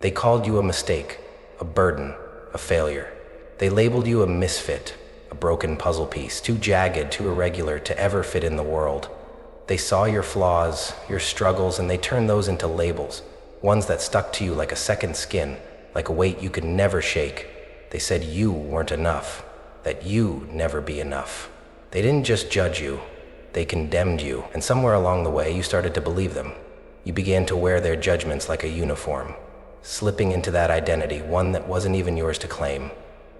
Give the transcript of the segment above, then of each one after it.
They called you a mistake, a burden, a failure. They labeled you a misfit, a broken puzzle piece, too jagged, too irregular to ever fit in the world. They saw your flaws, your struggles, and they turned those into labels, ones that stuck to you like a second skin, like a weight you could never shake. They said you weren't enough, that you'd never be enough. They didn't just judge you, they condemned you, and somewhere along the way you started to believe them. You began to wear their judgments like a uniform, slipping into that identity, one that wasn't even yours to claim.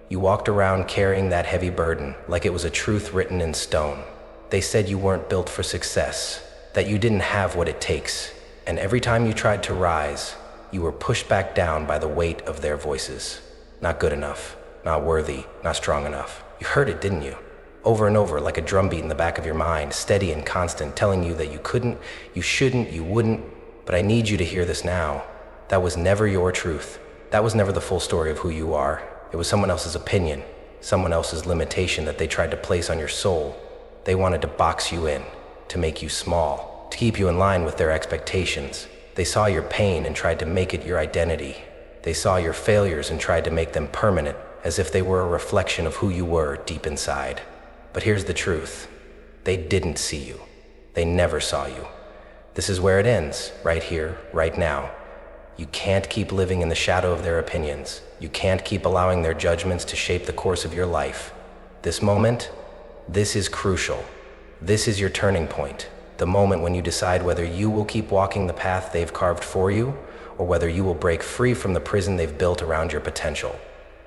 You walked around carrying that heavy burden like it was a truth written in stone. They said you weren't built for success, that you didn't have what it takes, and every time you tried to rise, you were pushed back down by the weight of their voices. Not good enough, not worthy, not strong enough. You heard it, didn't you? Over and over, like a drumbeat in the back of your mind, steady and constant, telling you that you couldn't, you shouldn't, you wouldn't. But I need you to hear this now. That was never your truth. That was never the full story of who you are. It was someone else's opinion, someone else's limitation that they tried to place on your soul. They wanted to box you in, to make you small, to keep you in line with their expectations. They saw your pain and tried to make it your identity. They saw your failures and tried to make them permanent, as if they were a reflection of who you were deep inside. But here's the truth. They didn't see you. They never saw you. This is where it ends, right here, right now. You can't keep living in the shadow of their opinions. You can't keep allowing their judgments to shape the course of your life. This moment, this is crucial. This is your turning point. The moment when you decide whether you will keep walking the path they've carved for you, or whether you will break free from the prison they've built around your potential.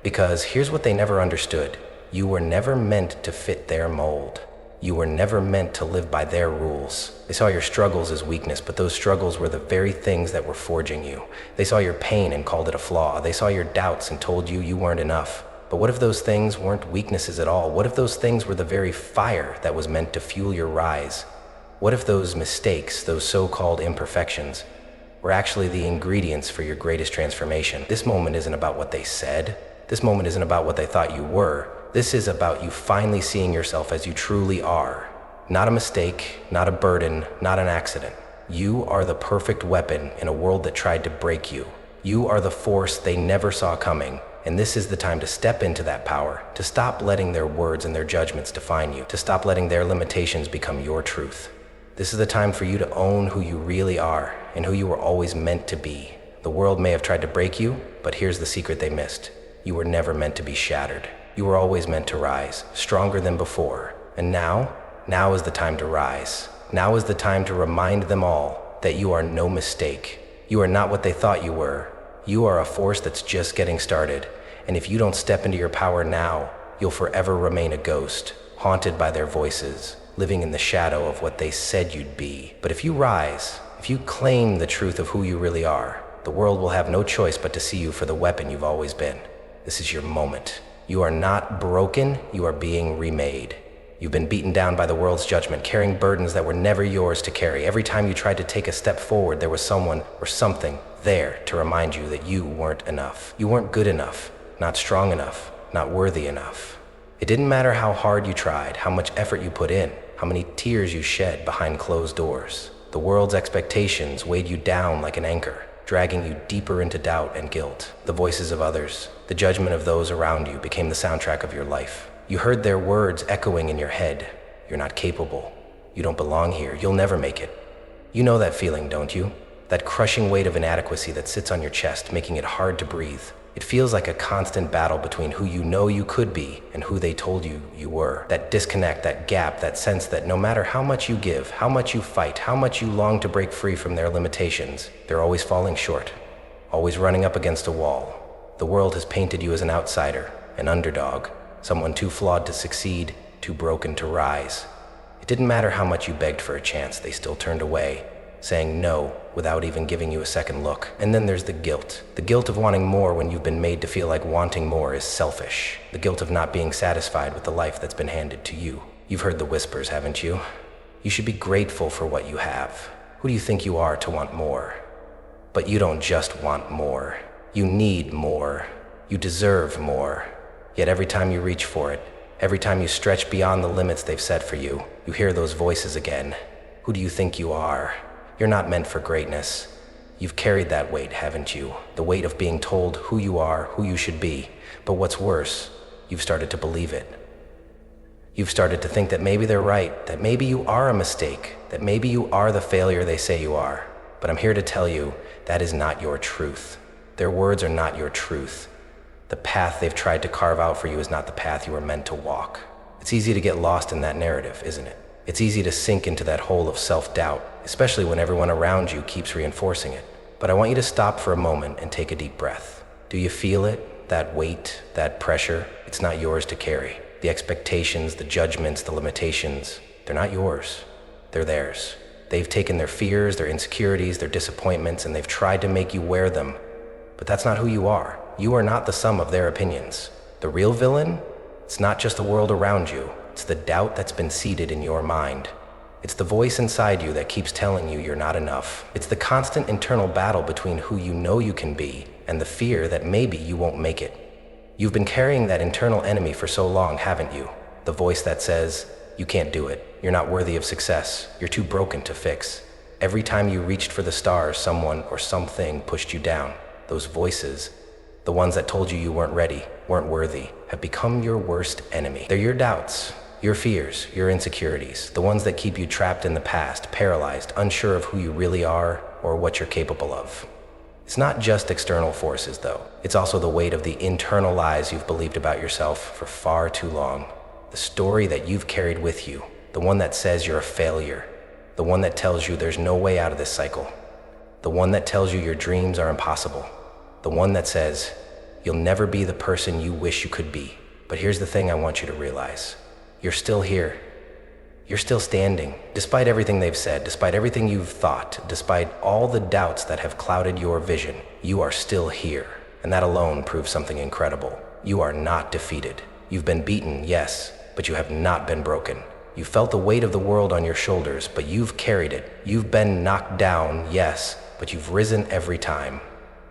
Because here's what they never understood. You were never meant to fit their mold. You were never meant to live by their rules. They saw your struggles as weakness, but those struggles were the very things that were forging you. They saw your pain and called it a flaw. They saw your doubts and told you you weren't enough. But what if those things weren't weaknesses at all? What if those things were the very fire that was meant to fuel your rise? What if those mistakes, those so-called imperfections, were actually the ingredients for your greatest transformation? This moment isn't about what they said. This moment isn't about what they thought you were. This is about you finally seeing yourself as you truly are. Not a mistake, not a burden, not an accident. You are the perfect weapon in a world that tried to break you. You are the force they never saw coming, and this is the time to step into that power, to stop letting their words and their judgments define you, to stop letting their limitations become your truth. This is the time for you to own who you really are and who you were always meant to be. The world may have tried to break you, but here's the secret they missed. You were never meant to be shattered. You were always meant to rise, stronger than before. And now is the time to rise. Now is the time to remind them all that you are no mistake. You are not what they thought you were. You are a force that's just getting started. And if you don't step into your power now, you'll forever remain a ghost, haunted by their voices, living in the shadow of what they said you'd be. But if you rise, if you claim the truth of who you really are, the world will have no choice but to see you for the weapon you've always been. This is your moment. You are not broken, you are being remade. You've been beaten down by the world's judgment, carrying burdens that were never yours to carry. Every time you tried to take a step forward, there was someone or something there to remind you that you weren't enough. You weren't good enough, not strong enough, not worthy enough. It didn't matter how hard you tried, how much effort you put in, how many tears you shed behind closed doors. The world's expectations weighed you down like an anchor, dragging you deeper into doubt and guilt. The voices of others, the judgment of those around you became the soundtrack of your life. You heard their words echoing in your head. You're not capable. You don't belong here. You'll never make it. You know that feeling, don't you? That crushing weight of inadequacy that sits on your chest, making it hard to breathe. It feels like a constant battle between who you know you could be and who they told you you were. That disconnect, that gap, that sense that no matter how much you give, how much you fight, how much you long to break free from their limitations, they're always falling short, always running up against a wall. The world has painted you as an outsider, an underdog, someone too flawed to succeed, too broken to rise. It didn't matter how much you begged for a chance, they still turned away, saying no without even giving you a second look. And then there's the guilt of wanting more when you've been made to feel like wanting more is selfish, the guilt of not being satisfied with the life that's been handed to you. You've heard the whispers, haven't you? You should be grateful for what you have. Who do you think you are to want more? But you don't just want more. You need more. You deserve more. Yet every time you reach for it, every time you stretch beyond the limits they've set for you, you hear those voices again. Who do you think you are? You're not meant for greatness. You've carried that weight, haven't you? The weight of being told who you are, who you should be. But what's worse, you've started to believe it. You've started to think that maybe they're right, that maybe you are a mistake, that maybe you are the failure they say you are. But I'm here to tell you that is not your truth. Their words are not your truth. The path they've tried to carve out for you is not the path you are meant to walk. It's easy to get lost in that narrative, isn't it? It's easy to sink into that hole of self-doubt, especially when everyone around you keeps reinforcing it. But I want you to stop for a moment and take a deep breath. Do you feel it? That weight, that pressure? It's not yours to carry. The expectations, the judgments, the limitations, they're not yours. They're theirs. They've taken their fears, their insecurities, their disappointments, and they've tried to make you wear them. But that's not who you are. You are not the sum of their opinions. The real villain? It's not just the world around you. It's the doubt that's been seated in your mind. It's the voice inside you that keeps telling you you're not enough. It's the constant internal battle between who you know you can be and the fear that maybe you won't make it. You've been carrying that internal enemy for so long, haven't you? The voice that says, you can't do it. You're not worthy of success. You're too broken to fix. Every time you reached for the stars, someone or something pushed you down. Those voices, the ones that told you you weren't ready, weren't worthy, have become your worst enemy. They're your doubts, your fears, your insecurities, the ones that keep you trapped in the past, paralyzed, unsure of who you really are or what you're capable of. It's not just external forces, though. It's also the weight of the internal lies you've believed about yourself for far too long. The story that you've carried with you, the one that says you're a failure, the one that tells you there's no way out of this cycle, the one that tells you your dreams are impossible, the one that says you'll never be the person you wish you could be. But here's the thing I want you to realize. You're still here. You're still standing. Despite everything they've said, despite everything you've thought, despite all the doubts that have clouded your vision, you are still here. And that alone proves something incredible. You are not defeated. You've been beaten, yes, but you have not been broken. You felt the weight of the world on your shoulders, but you've carried it. You've been knocked down, yes, but you've risen every time.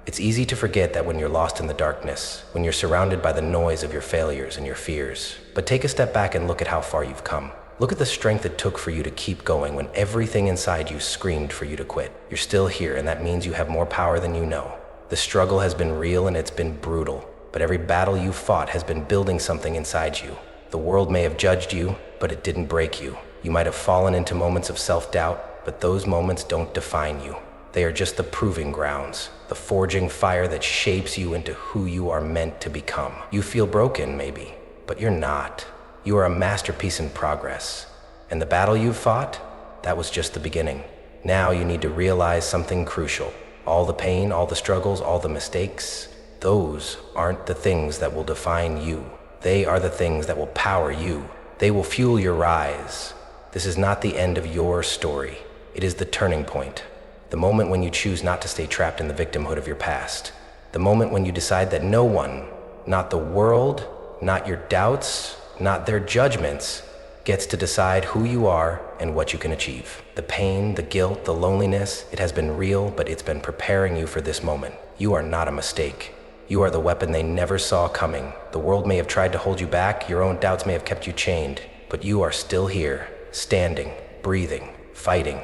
It's easy to forget that when you're lost in the darkness, when you're surrounded by the noise of your failures and your fears. But take a step back and look at how far you've come. Look at the strength it took for you to keep going when everything inside you screamed for you to quit. You're still here, and that means you have more power than you know. The struggle has been real and it's been brutal, but every battle you fought has been building something inside you. The world may have judged you, but it didn't break you. You might have fallen into moments of self-doubt, but those moments don't define you. They are just the proving grounds, the forging fire that shapes you into who you are meant to become. You feel broken, maybe, but you're not. You are a masterpiece in progress. And the battle you've fought, that was just the beginning. Now you need to realize something crucial. All the pain, all the struggles, all the mistakes, those aren't the things that will define you. They are the things that will power you. They will fuel your rise. This is not the end of your story. It is the turning point. The moment when you choose not to stay trapped in the victimhood of your past. The moment when you decide that no one, not the world, not your doubts, not their judgments, gets to decide who you are and what you can achieve. The pain, the guilt, the loneliness, it has been real, but it's been preparing you for this moment. You are not a mistake. You are the weapon they never saw coming. The world may have tried to hold you back, your own doubts may have kept you chained, but you are still here, standing, breathing, fighting.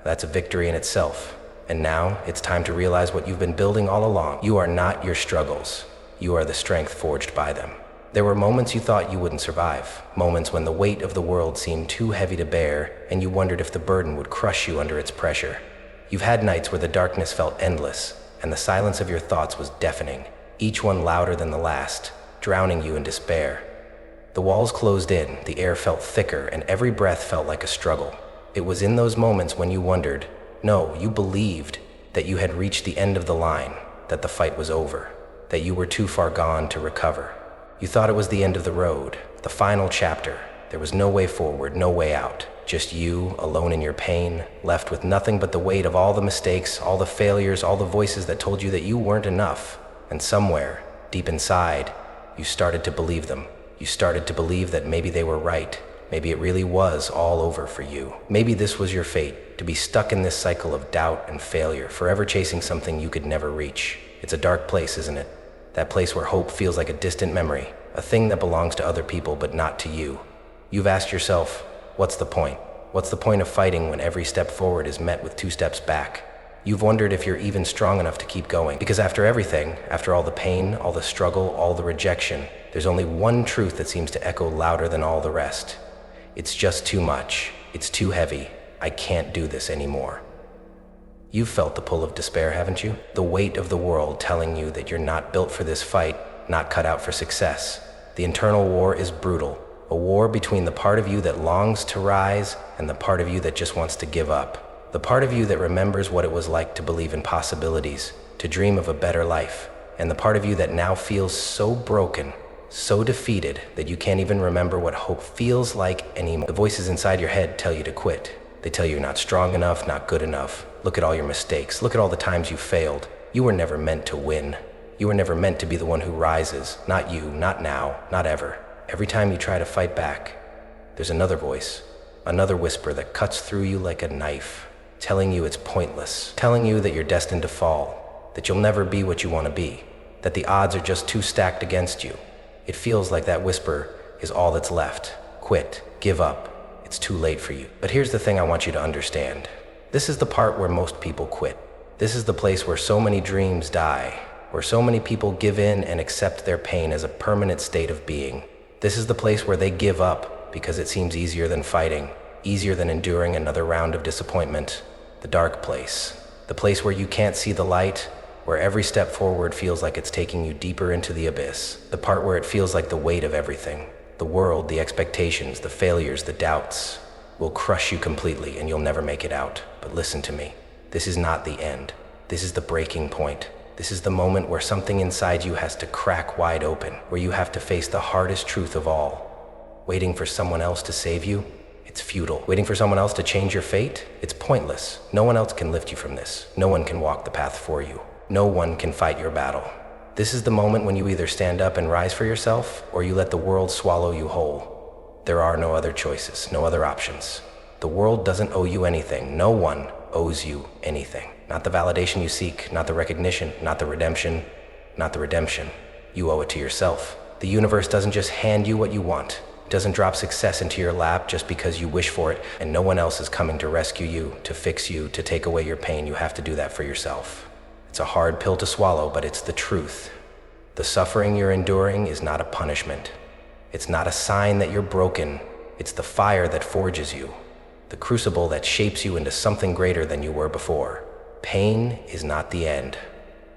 That's a victory in itself. And now, it's time to realize what you've been building all along. You are not your struggles. You are the strength forged by them. There were moments you thought you wouldn't survive. Moments when the weight of the world seemed too heavy to bear, and you wondered if the burden would crush you under its pressure. You've had nights where the darkness felt endless, and the silence of your thoughts was deafening, each one louder than the last, drowning you in despair. The walls closed in, the air felt thicker, and every breath felt like a struggle. It was in those moments when you wondered, no, you believed that you had reached the end of the line, that the fight was over, that you were too far gone to recover. You thought it was the end of the road, the final chapter. There was no way forward, no way out. Just you, alone in your pain, left with nothing but the weight of all the mistakes, all the failures, all the voices that told you that you weren't enough. And somewhere, deep inside, you started to believe them. You started to believe that maybe they were right. Maybe it really was all over for you. Maybe this was your fate, to be stuck in this cycle of doubt and failure, forever chasing something you could never reach. It's a dark place, isn't it? That place where hope feels like a distant memory, a thing that belongs to other people but not to you. You've asked yourself, what's the point? What's the point of fighting when every step forward is met with 2 steps back? You've wondered if you're even strong enough to keep going. Because after everything, after all the pain, all the struggle, all the rejection, there's only one truth that seems to echo louder than all the rest. It's just too much. It's too heavy. I can't do this anymore. You've felt the pull of despair, haven't you? The weight of the world telling you that you're not built for this fight, not cut out for success. The internal war is brutal. A war between the part of you that longs to rise and the part of you that just wants to give up. The part of you that remembers what it was like to believe in possibilities, to dream of a better life. And the part of you that now feels so broken, so defeated, that you can't even remember what hope feels like anymore. The voices inside your head tell you to quit. They tell you you're not strong enough, not good enough. Look at all your mistakes. Look at all the times you failed. You were never meant to win. You were never meant to be the one who rises. Not you, not now, not ever. Every time you try to fight back, there's another voice, another whisper that cuts through you like a knife, telling you it's pointless, telling you that you're destined to fall, that you'll never be what you want to be, that the odds are just too stacked against you. It feels like that whisper is all that's left. Quit, give up, it's too late for you. But here's the thing I want you to understand. This is the part where most people quit. This is the place where so many dreams die, where so many people give in and accept their pain as a permanent state of being. This is the place where they give up because it seems easier than fighting, easier than enduring another round of disappointment. The dark place, the place where you can't see the light, where every step forward feels like it's taking you deeper into the abyss. The part where it feels like the weight of everything, the world, the expectations, the failures, the doubts, will crush you completely and you'll never make it out. But listen to me, this is not the end. This is the breaking point. This is the moment where something inside you has to crack wide open, where you have to face the hardest truth of all. Waiting for someone else to save you, it's futile. Waiting for someone else to change your fate, it's pointless. No one else can lift you from this. No one can walk the path for you. No one can fight your battle. This is the moment when you either stand up and rise for yourself, or you let the world swallow you whole. There are no other choices, no other options. The world doesn't owe you anything. No one owes you anything. Not the validation you seek, not the recognition, not the redemption, not the redemption. You owe it to yourself. The universe doesn't just hand you what you want. It doesn't drop success into your lap just because you wish for it, and no one else is coming to rescue you, to fix you, to take away your pain. You have to do that for yourself. It's a hard pill to swallow, but it's the truth. The suffering you're enduring is not a punishment. It's not a sign that you're broken. It's the fire that forges you, the crucible that shapes you into something greater than you were before. Pain is not the end.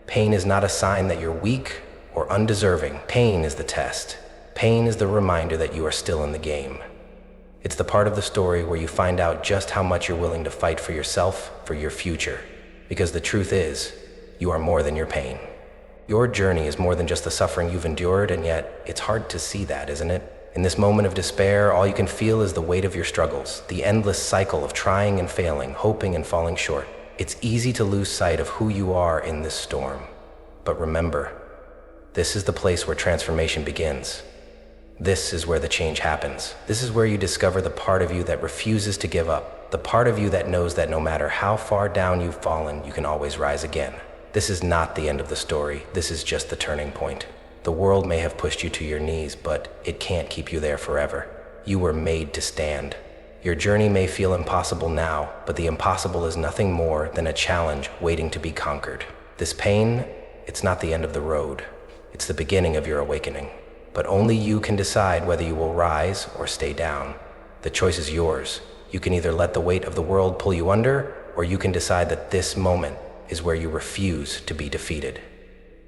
Pain is not a sign that you're weak or undeserving. Pain is the test. Pain is the reminder that you are still in the game. It's the part of the story where you find out just how much you're willing to fight for yourself, for your future. Because the truth is, you are more than your pain. Your journey is more than just the suffering you've endured, and yet it's hard to see that, isn't it? In this moment of despair, all you can feel is the weight of your struggles, the endless cycle of trying and failing, hoping and falling short. It's easy to lose sight of who you are in this storm. But remember, this is the place where transformation begins. This is where the change happens. This is where you discover the part of you that refuses to give up, the part of you that knows that no matter how far down you've fallen, you can always rise again. This is not the end of the story. This is just the turning point. The world may have pushed you to your knees, but it can't keep you there forever. You were made to stand. Your journey may feel impossible now, but the impossible is nothing more than a challenge waiting to be conquered. This pain, it's not the end of the road. It's the beginning of your awakening. But only you can decide whether you will rise or stay down. The choice is yours. You can either let the weight of the world pull you under, or you can decide that this moment is where you refuse to be defeated.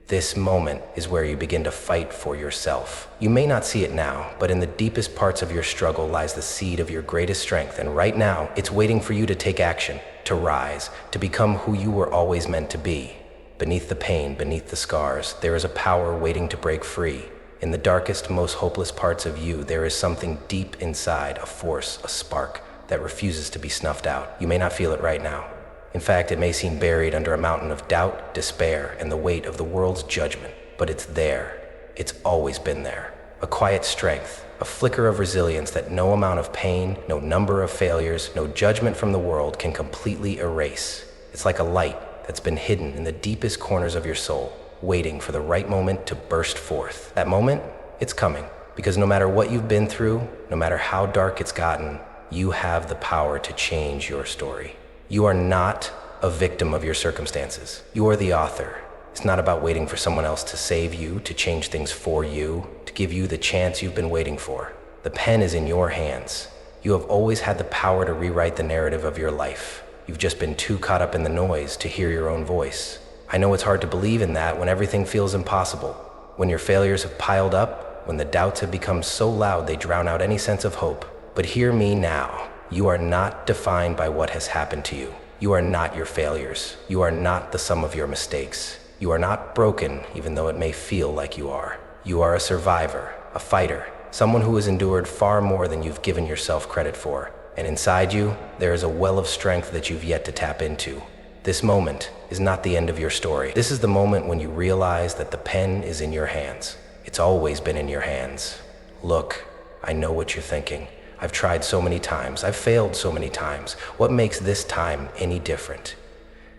This moment is where you begin to fight for yourself. You may not see it now, but in the deepest parts of your struggle lies the seed of your greatest strength, and right now, it's waiting for you to take action, to rise, to become who you were always meant to be. Beneath the pain, beneath the scars, there is a power waiting to break free. In the darkest, most hopeless parts of you, there is something deep inside, a force, a spark, that refuses to be snuffed out. You may not feel it right now. In fact, it may seem buried under a mountain of doubt, despair, and the weight of the world's judgment. But it's there. It's always been there. A quiet strength, a flicker of resilience that no amount of pain, no number of failures, no judgment from the world can completely erase. It's like a light that's been hidden in the deepest corners of your soul, waiting for the right moment to burst forth. That moment, it's coming. Because no matter what you've been through, no matter how dark it's gotten, you have the power to change your story. You are not a victim of your circumstances. You are the author. It's not about waiting for someone else to save you, to change things for you, to give you the chance you've been waiting for. The pen is in your hands. You have always had the power to rewrite the narrative of your life. You've just been too caught up in the noise to hear your own voice. I know it's hard to believe in that when everything feels impossible, when your failures have piled up, when the doubts have become so loud they drown out any sense of hope. But hear me now. You are not defined by what has happened to you. You are not your failures. You are not the sum of your mistakes. You are not broken, even though it may feel like you are. You are a survivor, a fighter, someone who has endured far more than you've given yourself credit for. And inside you, there is a well of strength that you've yet to tap into. This moment is not the end of your story. This is the moment when you realize that the pen is in your hands. It's always been in your hands. Look, I know what you're thinking. I've tried so many times. I've failed so many times. What makes this time any different?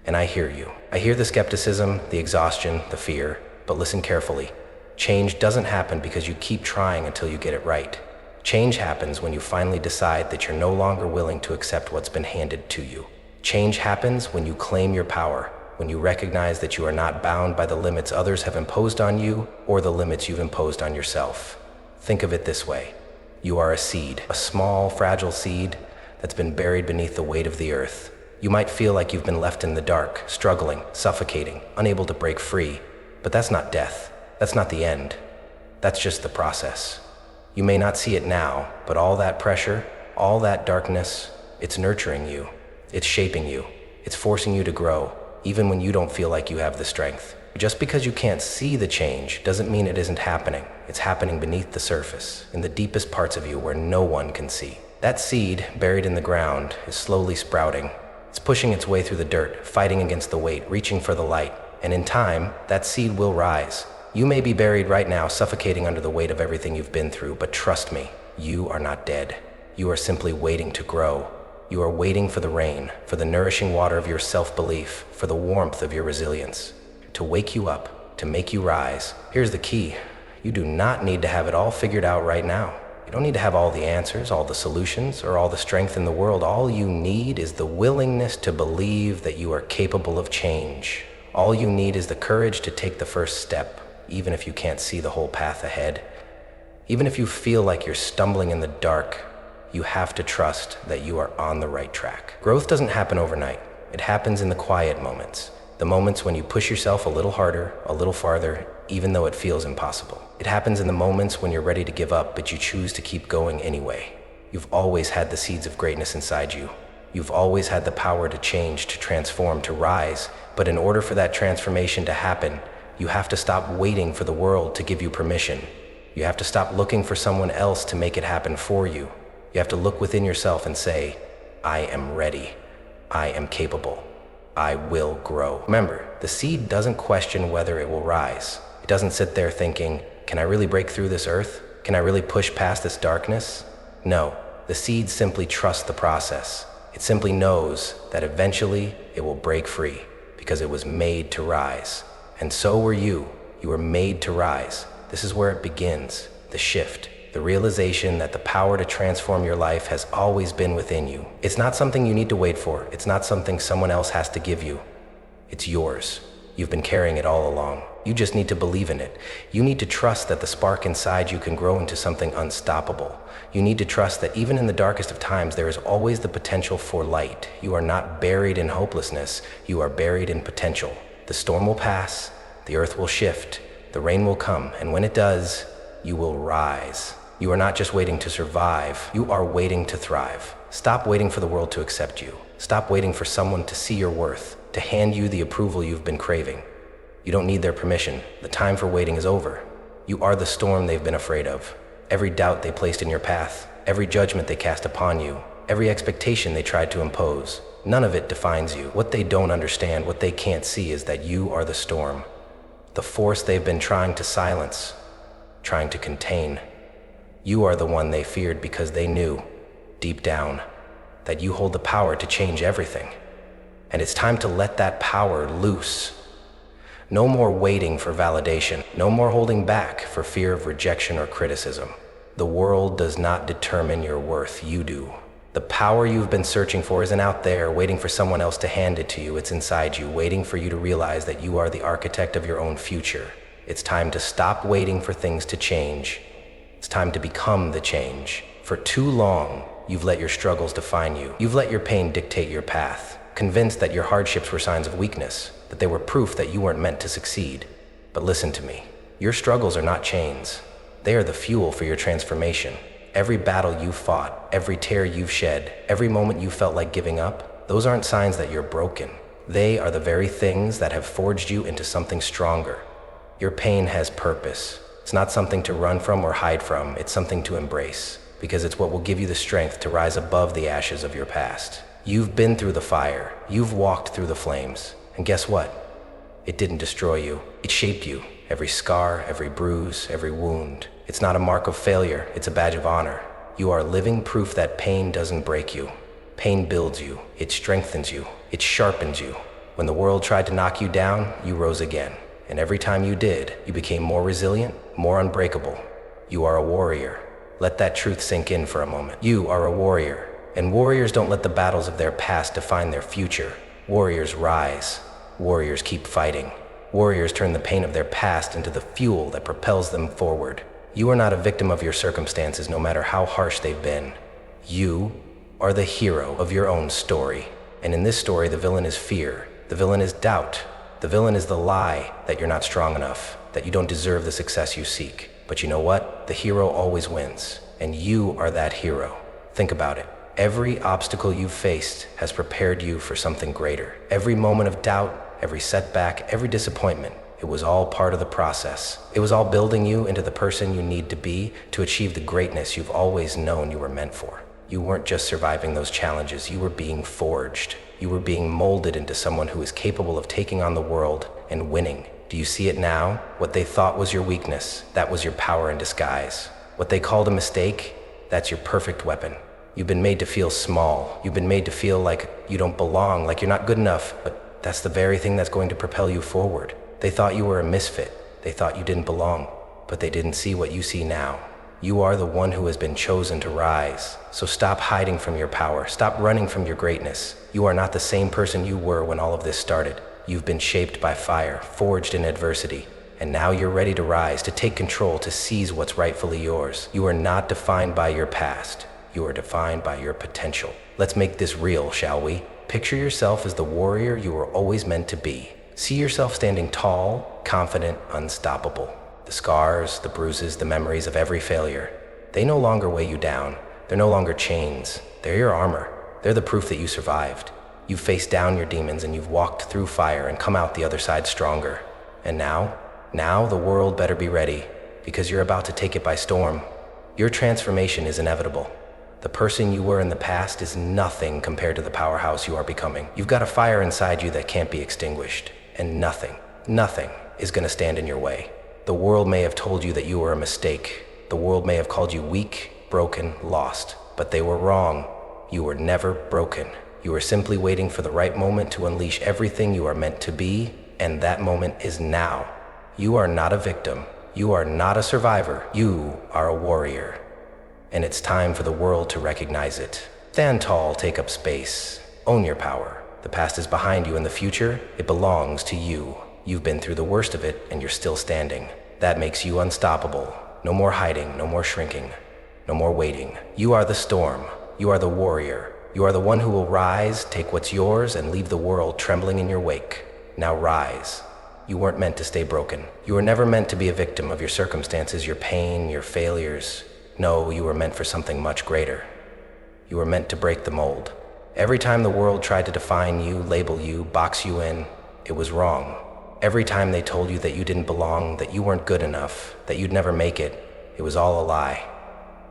And I hear you. I hear the skepticism, the exhaustion, the fear, but listen carefully. Change doesn't happen because you keep trying until you get it right. Change happens when you finally decide that you're no longer willing to accept what's been handed to you. Change happens when you claim your power, when you recognize that you are not bound by the limits others have imposed on you or the limits you've imposed on yourself. Think of it this way. You are a seed, a small, fragile seed that's been buried beneath the weight of the earth. You might feel like you've been left in the dark, struggling, suffocating, unable to break free. But that's not death. That's not the end. That's just the process. You may not see it now, but all that pressure, all that darkness, it's nurturing you. It's shaping you. It's forcing you to grow, even when you don't feel like you have the strength. Just because you can't see the change doesn't mean it isn't happening. It's happening beneath the surface, in the deepest parts of you where no one can see. That seed, buried in the ground, is slowly sprouting. It's pushing its way through the dirt, fighting against the weight, reaching for the light. And in time, that seed will rise. You may be buried right now, suffocating under the weight of everything you've been through, but trust me, you are not dead. You are simply waiting to grow. You are waiting for the rain, for the nourishing water of your self-belief, for the warmth of your resilience. To wake you up, to make you rise. Here's the key. You do not need to have it all figured out right now. You don't need to have all the answers, all the solutions, or all the strength in the world. All you need is the willingness to believe that you are capable of change. All you need is the courage to take the first step, even if you can't see the whole path ahead. Even if you feel like you're stumbling in the dark, you have to trust that you are on the right track. Growth doesn't happen overnight. It happens in the quiet moments. The moments when you push yourself a little harder, a little farther, even though it feels impossible. It happens in the moments when you're ready to give up, but you choose to keep going anyway. You've always had the seeds of greatness inside you. You've always had the power to change, to transform, to rise. But in order for that transformation to happen, you have to stop waiting for the world to give you permission. You have to stop looking for someone else to make it happen for you. You have to look within yourself and say, I am ready. I am capable. I will grow. Remember, the seed doesn't question whether it will rise. It doesn't sit there thinking, can I really break through this earth? Can I really push past this darkness? No, the seed simply trusts the process. It simply knows that eventually it will break free because it was made to rise. And so were you. You were made to rise. This is where it begins, the shift. The realization that the power to transform your life has always been within you. It's not something you need to wait for. It's not something someone else has to give you. It's yours. You've been carrying it all along. You just need to believe in it. You need to trust that the spark inside you can grow into something unstoppable. You need to trust that even in the darkest of times, there is always the potential for light. You are not buried in hopelessness. You are buried in potential. The storm will pass. The earth will shift. The rain will come. And when it does, you will rise. You are not just waiting to survive, you are waiting to thrive. Stop waiting for the world to accept you. Stop waiting for someone to see your worth, to hand you the approval you've been craving. You don't need their permission. The time for waiting is over. You are the storm they've been afraid of. Every doubt they placed in your path, every judgment they cast upon you, every expectation they tried to impose, none of it defines you. What they don't understand, what they can't see is that you are the storm, the force they've been trying to silence, trying to contain. You are the one they feared because they knew, deep down, that you hold the power to change everything. And it's time to let that power loose. No more waiting for validation. No more holding back for fear of rejection or criticism. The world does not determine your worth, you do. The The power you've been searching for isn't out there waiting for someone else to hand it to you. It's inside you, waiting for you to realize that you are the architect of your own future. It's time to stop waiting for things to change. It's time to become the change. For too long, you've let your struggles define you. You've let your pain dictate your path, convinced that your hardships were signs of weakness, that they were proof that you weren't meant to succeed. But listen to me. Your struggles are not chains. They are the fuel for your transformation. Every battle you've fought, every tear you've shed, every moment you felt like giving up, those aren't signs that you're broken. They are the very things that have forged you into something stronger. Your pain has purpose. It's not something to run from or hide from. It's something to embrace, because it's what will give you the strength to rise above the ashes of your past. You've been through the fire. You've walked through the flames. And guess what? It didn't destroy you. It shaped you. Every scar, every bruise, every wound. It's not a mark of failure. It's a badge of honor. You are living proof that pain doesn't break you. Pain builds you. It strengthens you. It sharpens you. When the world tried to knock you down, you rose again. And every time you did, you became more resilient, more unbreakable. You are a warrior. Let that truth sink in for a moment. You are a warrior. And warriors don't let the battles of their past define their future. Warriors rise. Warriors keep fighting. Warriors turn the pain of their past into the fuel that propels them forward. You are not a victim of your circumstances, no matter how harsh they've been. You are the hero of your own story. And in this story, the villain is fear. The villain is doubt. The villain is the lie that you're not strong enough, that you don't deserve the success you seek. But you know what? The hero always wins. And you are that hero. Think about it. Every obstacle you've faced has prepared you for something greater. Every moment of doubt, every setback, every disappointment, it was all part of the process. It was all building you into the person you need to be to achieve the greatness you've always known you were meant for. You weren't just surviving those challenges, you were being forged. You were being molded into someone who is capable of taking on the world and winning. Do you see it now? What they thought was your weakness, that was your power in disguise. What they called a mistake, that's your perfect weapon. You've been made to feel small. You've been made to feel like you don't belong, like you're not good enough, but that's the very thing that's going to propel you forward. They thought you were a misfit. They thought you didn't belong, but they didn't see what you see now. You are the one who has been chosen to rise. So stop hiding from your power. Stop running from your greatness. You are not the same person you were when all of this started. You've been shaped by fire, forged in adversity, and now you're ready to rise, to take control, to seize what's rightfully yours. You are not defined by your past. You are defined by your potential. Let's make this real, shall we? Picture yourself as the warrior you were always meant to be. See yourself standing tall, confident, unstoppable. The scars, the bruises, the memories of every failure, they no longer weigh you down. They're no longer chains. They're your armor. They're the proof that you survived. You've faced down your demons and you've walked through fire and come out the other side stronger. And now the world better be ready, because you're about to take it by storm. Your transformation is inevitable. The person you were in the past is nothing compared to the powerhouse you are becoming. You've got a fire inside you that can't be extinguished, and nothing is gonna stand in your way. The world may have told you that you were a mistake. The world may have called you weak, broken, lost, but they were wrong. You were never broken. You were simply waiting for the right moment to unleash everything you are meant to be, and that moment is now. You are not a victim. You are not a survivor. You are a warrior. And it's time for the world to recognize it. Stand tall, take up space, own your power. The past is behind you and the future, it belongs to you. You've been through the worst of it and you're still standing. That makes you unstoppable. No more hiding, no more shrinking, no more waiting. You are the storm. You are the warrior. You are the one who will rise, take what's yours, and leave the world trembling in your wake. Now rise. You weren't meant to stay broken. You were never meant to be a victim of your circumstances, your pain, your failures. No, you were meant for something much greater. You were meant to break the mold. Every time the world tried to define you, label you, box you in, it was wrong. Every time they told you that you didn't belong, that you weren't good enough, that you'd never make it, it was all a lie.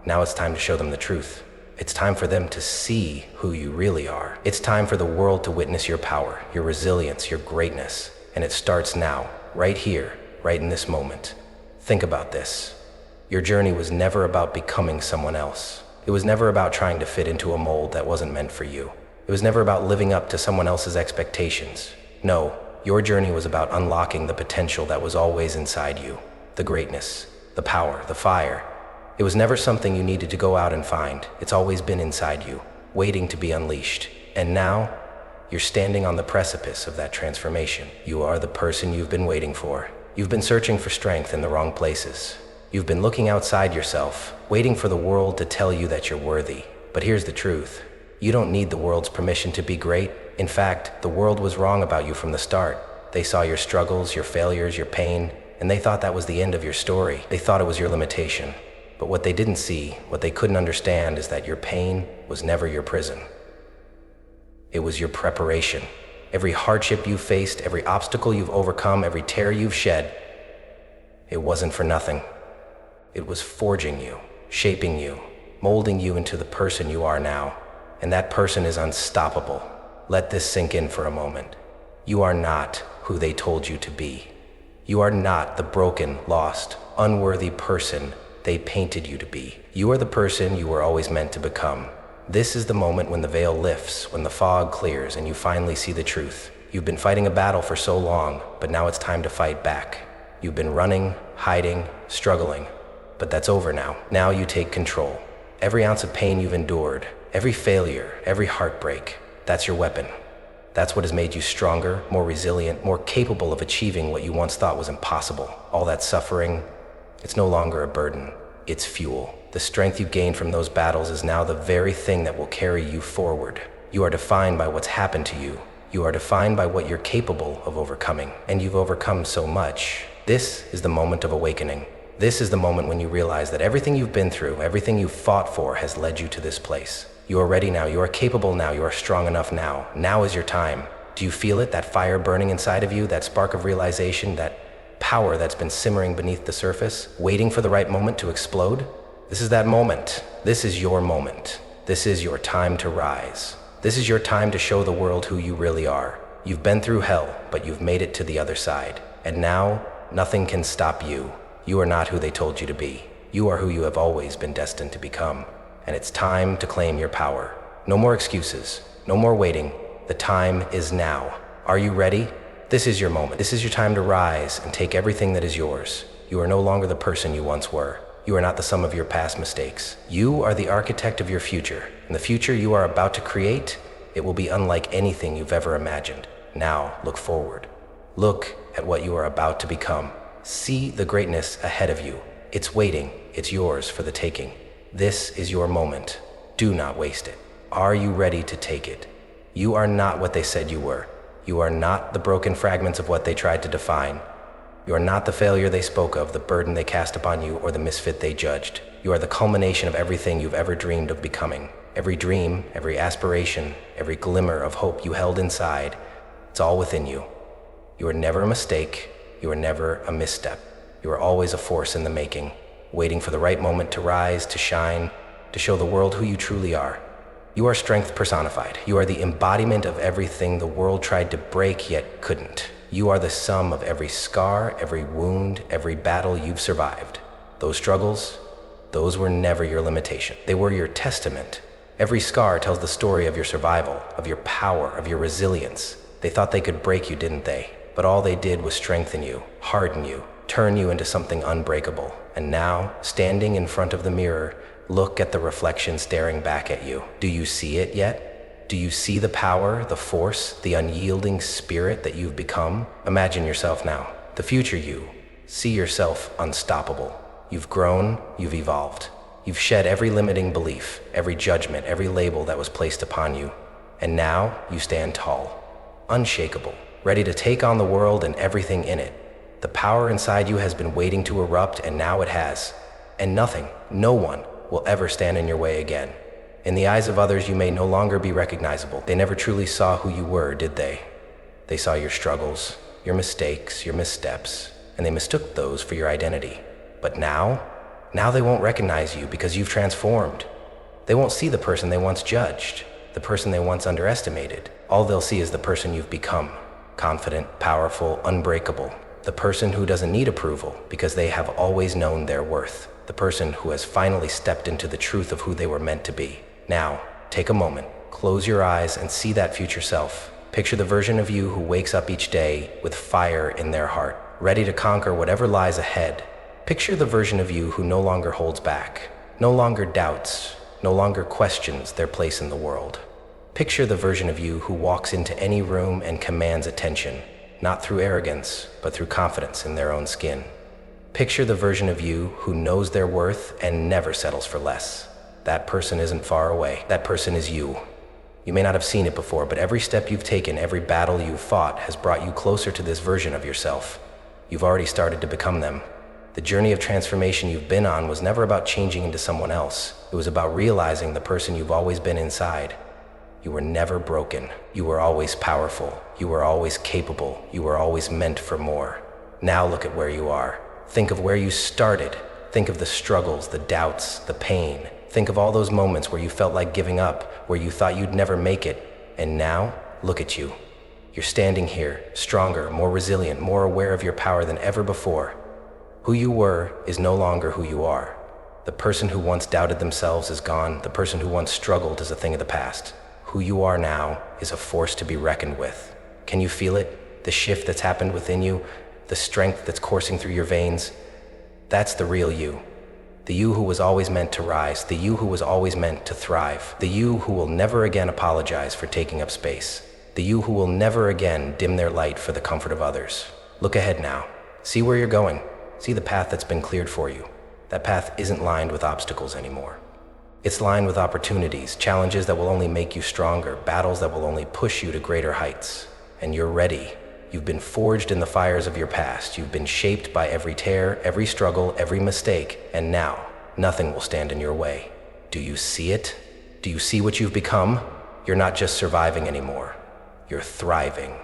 Now it's time to show them the truth. It's time for them to see who you really are. It's time for the world to witness your power, your resilience, your greatness. And it starts now, right here, right in this moment. Think about this. Your journey was never about becoming someone else. It was never about trying to fit into a mold that wasn't meant for you. It was never about living up to someone else's expectations. No, your journey was about unlocking the potential that was always inside you. The greatness, the power, the fire. It was never something you needed to go out and find. It's always been inside you, waiting to be unleashed. And now, you're standing on the precipice of that transformation. You are the person you've been waiting for. You've been searching for strength in the wrong places. You've been looking outside yourself, waiting for the world to tell you that you're worthy. But here's the truth. You don't need the world's permission to be great. In fact, the world was wrong about you from the start. They saw your struggles, your failures, your pain, and they thought that was the end of your story. They thought it was your limitation. But what they didn't see, what they couldn't understand, is that your pain was never your prison. It was your preparation. Every hardship you faced, every obstacle you've overcome, every tear you've shed, it wasn't for nothing. It was forging you, shaping you, molding you into the person you are now. And that person is unstoppable. Let this sink in for a moment. You are not who they told you to be. You are not the broken, lost, unworthy person they painted you to be. You are the person you were always meant to become. This is the moment when the veil lifts, when the fog clears, and you finally see the truth. You've been fighting a battle for so long, but now it's time to fight back. You've been running, hiding, struggling, but that's over now. Now you take control. Every ounce of pain you've endured, every failure, every heartbreak, that's your weapon. That's what has made you stronger, more resilient, more capable of achieving what you once thought was impossible. All that suffering, it's no longer a burden, it's fuel. The strength you gained from those battles is now the very thing that will carry you forward. You are defined by what's happened to you. You are defined by what you're capable of overcoming, and you've overcome so much. This is the moment of awakening. This is the moment when you realize that everything you've been through, everything you've fought for has led you to this place. You are ready now, you are capable now, you are strong enough now. Now is your time. Do you feel it, that fire burning inside of you, that spark of realization, that power that's been simmering beneath the surface, waiting for the right moment to explode? This is that moment. This is your moment. This is your time to rise. This is your time to show the world who you really are. You've been through hell, but you've made it to the other side. And now, nothing can stop you. You are not who they told you to be. You are who you have always been destined to become. And it's time to claim your power. No more excuses. No more waiting. The time is now. Are you ready? This is your moment. This is your time to rise and take everything that is yours. You are no longer the person you once were. You are not the sum of your past mistakes. You are the architect of your future. And the future you are about to create, it will be unlike anything you've ever imagined. Now, look forward. Look at what you are about to become. See the greatness ahead of you. It's waiting. It's yours for the taking. This is your moment. Do not waste it. Are you ready to take it? You are not what they said you were. You are not the broken fragments of what they tried to define. You are not the failure they spoke of, the burden they cast upon you, or the misfit they judged. You are the culmination of everything you've ever dreamed of becoming. Every dream, every aspiration, every glimmer of hope you held inside, it's all within you. You are never a mistake. You are never a misstep. You are always a force in the making, waiting for the right moment to rise, to shine, to show the world who you truly are. You are strength personified. You are the embodiment of everything the world tried to break yet couldn't. You are the sum of every scar, every wound, every battle you've survived. Those struggles, those were never your limitation. They were your testament. Every scar tells the story of your survival, of your power, of your resilience. They thought they could break you, didn't they? But all they did was strengthen you, harden you, turn you into something unbreakable. And now, standing in front of the mirror, look at the reflection staring back at you. Do you see it yet? Do you see the power, the force, the unyielding spirit that you've become? Imagine yourself now, the future you. See yourself unstoppable. You've grown, you've evolved. You've shed every limiting belief, every judgment, every label that was placed upon you. And now you stand tall, unshakable, ready to take on the world and everything in it. The power inside you has been waiting to erupt, and now it has. And nothing, no one, will ever stand in your way again. In the eyes of others, you may no longer be recognizable. They never truly saw who you were, did they? They saw your struggles, your mistakes, your missteps, and they mistook those for your identity. But now they won't recognize you because you've transformed. They won't see the person they once judged, the person they once underestimated. All they'll see is the person you've become. Confident, powerful, unbreakable. The person who doesn't need approval because they have always known their worth. The person who has finally stepped into the truth of who they were meant to be. Now, take a moment, close your eyes and see that future self. Picture the version of you who wakes up each day with fire in their heart, ready to conquer whatever lies ahead. Picture the version of you who no longer holds back, no longer doubts, no longer questions their place in the world. Picture the version of you who walks into any room and commands attention, not through arrogance, but through confidence in their own skin. Picture the version of you who knows their worth and never settles for less. That person isn't far away. That person is you. You may not have seen it before, but every step you've taken, every battle you've fought has brought you closer to this version of yourself. You've already started to become them. The journey of transformation you've been on was never about changing into someone else. It was about realizing the person you've always been inside. You were never broken. You were always powerful. You were always capable. You were always meant for more. Now look at where you are. Think of where you started. Think of the struggles, the doubts, the pain. Think of all those moments where you felt like giving up, where you thought you'd never make it. And now, look at you. You're standing here, stronger, more resilient, more aware of your power than ever before. Who you were is no longer who you are. The person who once doubted themselves is gone. The person who once struggled is a thing of the past. Who you are now is a force to be reckoned with. Can you feel it? The shift that's happened within you, the strength that's coursing through your veins? That's the real you. The you who was always meant to rise, the you who was always meant to thrive, the you who will never again apologize for taking up space, the you who will never again dim their light for the comfort of others. Look ahead now. See where you're going. See the path that's been cleared for you. That path isn't lined with obstacles anymore. It's lined with opportunities, challenges that will only make you stronger, battles that will only push you to greater heights. And you're ready. You've been forged in the fires of your past. You've been shaped by every tear, every struggle, every mistake. And now, nothing will stand in your way. Do you see it? Do you see what you've become? You're not just surviving anymore. You're thriving.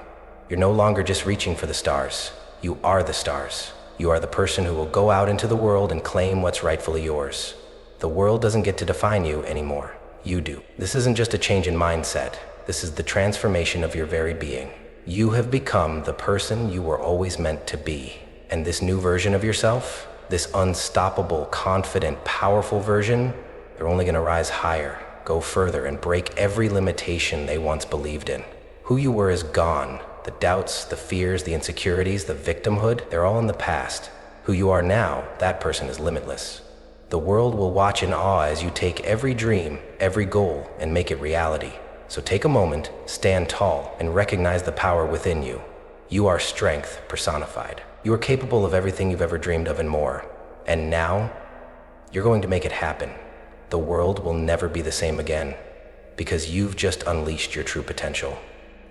You're no longer just reaching for the stars. You are the stars. You are the person who will go out into the world and claim what's rightfully yours. The world doesn't get to define you anymore. You do. This isn't just a change in mindset. This is the transformation of your very being. You have become the person you were always meant to be. And this new version of yourself, this unstoppable, confident, powerful version, they're only going to rise higher, go further, and break every limitation they once believed in. Who you were is gone. The doubts, the fears, the insecurities, the victimhood, they're all in the past. Who you are now, that person is limitless. The world will watch in awe as you take every dream, every goal, and make it reality. So take a moment, stand tall, and recognize the power within you. You are strength personified. You are capable of everything you've ever dreamed of and more. And now, you're going to make it happen. The world will never be the same again, because you've just unleashed your true potential.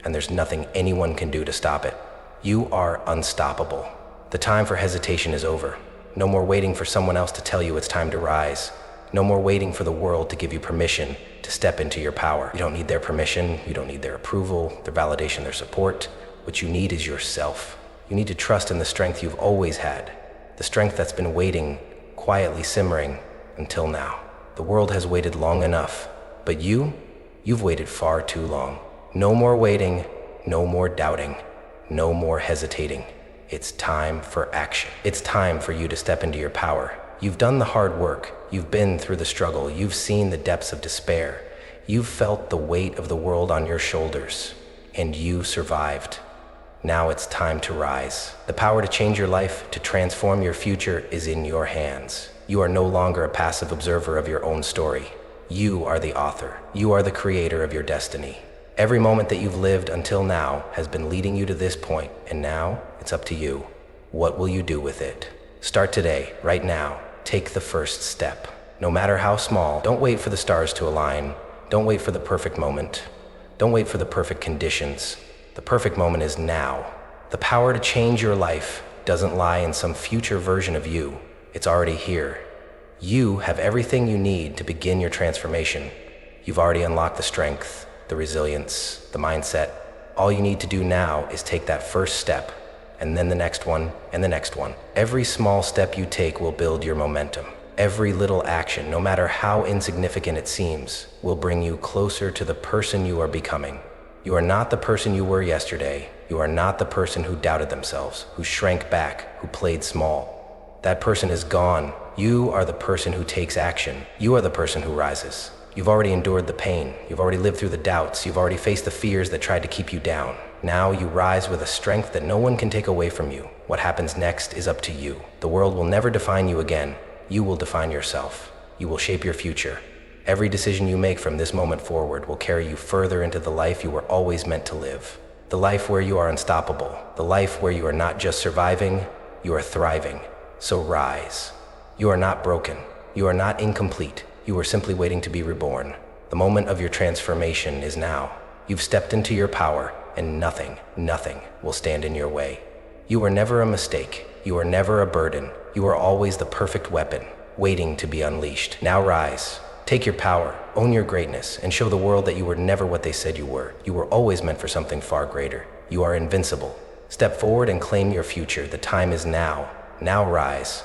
And there's nothing anyone can do to stop it. You are unstoppable. The time for hesitation is over. No more waiting for someone else to tell you it's time to rise. No more waiting for the world to give you permission to step into your power. You don't need their permission, you don't need their approval, their validation, their support. What you need is yourself. You need to trust in the strength you've always had, the strength that's been waiting, quietly simmering until now. The world has waited long enough, but you've waited far too long. No more waiting, no more doubting, no more hesitating. It's time for action. It's time for you to step into your power. You've done the hard work. You've been through the struggle. You've seen the depths of despair. You've felt the weight of the world on your shoulders, and you survived. Now it's time to rise. The power to change your life, to transform your future, is in your hands. You are no longer a passive observer of your own story. You are the author. You are the creator of your destiny. Every moment that you've lived until now has been leading you to this point, and now it's up to you. What will you do with it? Start today, right now. Take the first step. No matter how small, don't wait for the stars to align. Don't wait for the perfect moment. Don't wait for the perfect conditions. The perfect moment is now. The power to change your life doesn't lie in some future version of you. It's already here. You have everything you need to begin your transformation. You've already unlocked the strength, the resilience, the mindset. All you need to do now is take that first step, and then the next one, and the next one. Every small step you take will build your momentum. Every little action, no matter how insignificant it seems, will bring you closer to the person you are becoming. You are not the person you were yesterday. You are not the person who doubted themselves, who shrank back, who played small. That person is gone. You are the person who takes action. You are the person who rises. You've already endured the pain. You've already lived through the doubts. You've already faced the fears that tried to keep you down. Now you rise with a strength that no one can take away from you. What happens next is up to you. The world will never define you again. You will define yourself. You will shape your future. Every decision you make from this moment forward will carry you further into the life you were always meant to live. The life where you are unstoppable. The life where you are not just surviving, you are thriving. So rise. You are not broken. You are not incomplete. You are simply waiting to be reborn. The moment of your transformation is now. You've stepped into your power, and nothing will stand in your way. You are never a mistake. You are never a burden. You are always the perfect weapon, waiting to be unleashed. Now rise. Take your power, own your greatness, and show the world that you were never what they said you were. You were always meant for something far greater. You are invincible. Step forward and claim your future. The time is now. Now rise.